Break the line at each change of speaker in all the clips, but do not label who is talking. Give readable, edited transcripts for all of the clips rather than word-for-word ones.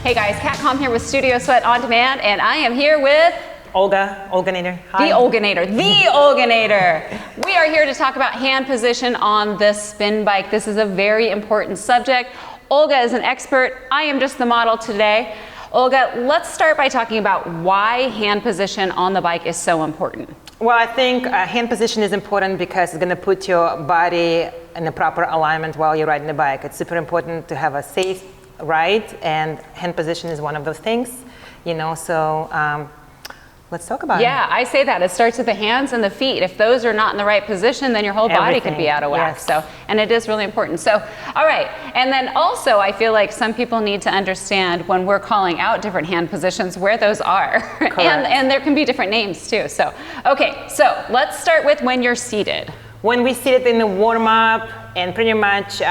Hey guys, Cat Kom here with Studio Sweat On Demand, and I am here with
Olganator. Hi.
The Olganator. We are here to talk about hand position on this spin bike. This is a very important subject. Olga is an expert. I am just the model today. Olga, let's start by talking about why hand position on the bike is so important.
Well, I think hand position is important because it's going to put your body in the proper alignment while you're riding the bike. It's super important to have a safe ride, and hand position is one of those things, you know, so let's talk about it.
Yeah, I say that. It starts with the hands and the feet. If those are not in the right position, then your whole body could be out of whack.
Yes.
So, and it is really important. So, all right. And then also, I feel like some people need to understand when we're calling out different hand positions, where those are. and there can be different names too. So, okay. So let's start with when you're seated.
When we sit in the warm-up, and pretty much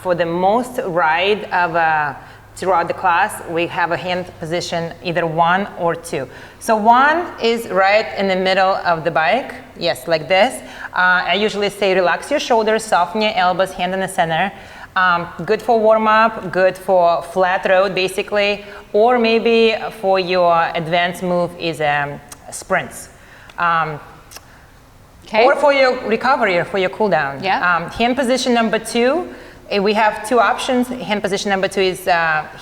for the most ride of throughout the class, we have a hand position, either 1 or 2. So 1 is right in the middle of the bike, yes, like this. I usually say relax your shoulders, soften your elbows, hand in the center. Good for warm-up, good for flat road basically, or maybe for your advanced move is sprints.
Okay.
Or for your recovery or for your cool down.
Yeah.
Hand position number 2, we have 2 options. Hand position number 2 is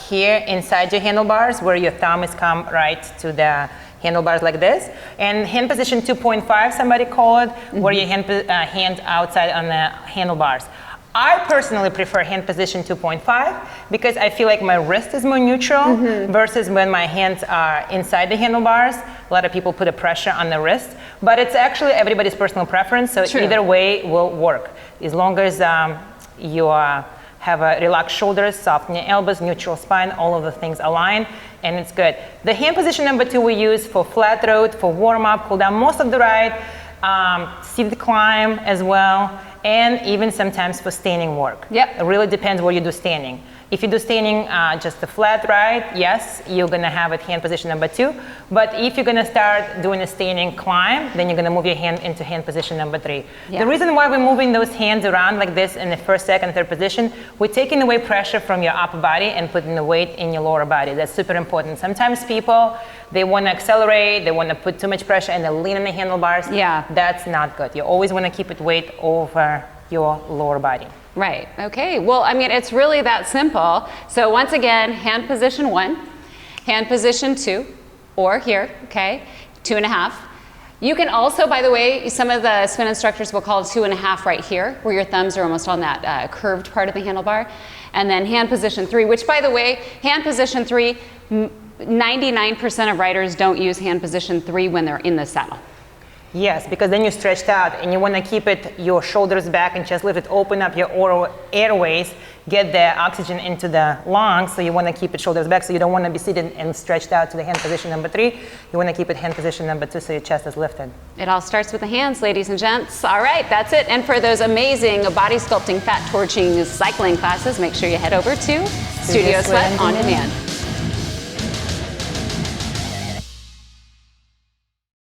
here inside your handlebars, where your thumb is come right to the handlebars like this. And hand position 2.5, somebody call it, where your hand outside on the handlebars. I personally prefer hand position 2.5 because I feel like my wrist is more neutral versus when my hands are inside the handlebars. A lot of people put a pressure on the wrist, but it's actually everybody's personal preference, so either way will work. As long as you have a relaxed shoulders, soften your elbows, neutral spine, all of the things align, and it's good. The hand position number 2 we use for flat road, for warm-up, cool down most of the ride, seated climb as well, and even sometimes for standing work.
Yep.
It really depends what you do standing. If you do standing just a flat ride, yes, you're gonna have it hand position number 2. But if you're gonna start doing a standing climb, then you're gonna move your hand into hand position number 3.
Yeah.
The reason why we're moving those hands around like this in the first, second, third position, we're taking away pressure from your upper body and putting the weight in your lower body. That's super important. Sometimes people, they wanna accelerate, they wanna put too much pressure and they lean on the handlebars.
Yeah.
That's not good. You always wanna keep it weight over your lower body.
Right. Okay. Well, I mean, it's really that simple. So once again, hand position 1, hand position 2, or here, okay, 2.5. You can also, by the way, some of the spin instructors will call it 2.5 right here, where your thumbs are almost on that curved part of the handlebar. And then hand position 3, which, by the way, hand position 3, 99% of riders don't use hand position 3 when they're in the saddle.
Yes, because then you're stretched out and you want to keep it, your shoulders back and chest lifted, open up your airways, get the oxygen into the lungs, so you want to keep it shoulders back, so you don't want to be seated and stretched out to the hand position number 3. You want to keep it hand position number 2 so your chest is lifted.
It all starts with the hands, ladies and gents. All right, that's it. And for those amazing body sculpting, fat torching, cycling classes, make sure you head over to Studio Sweat On Demand.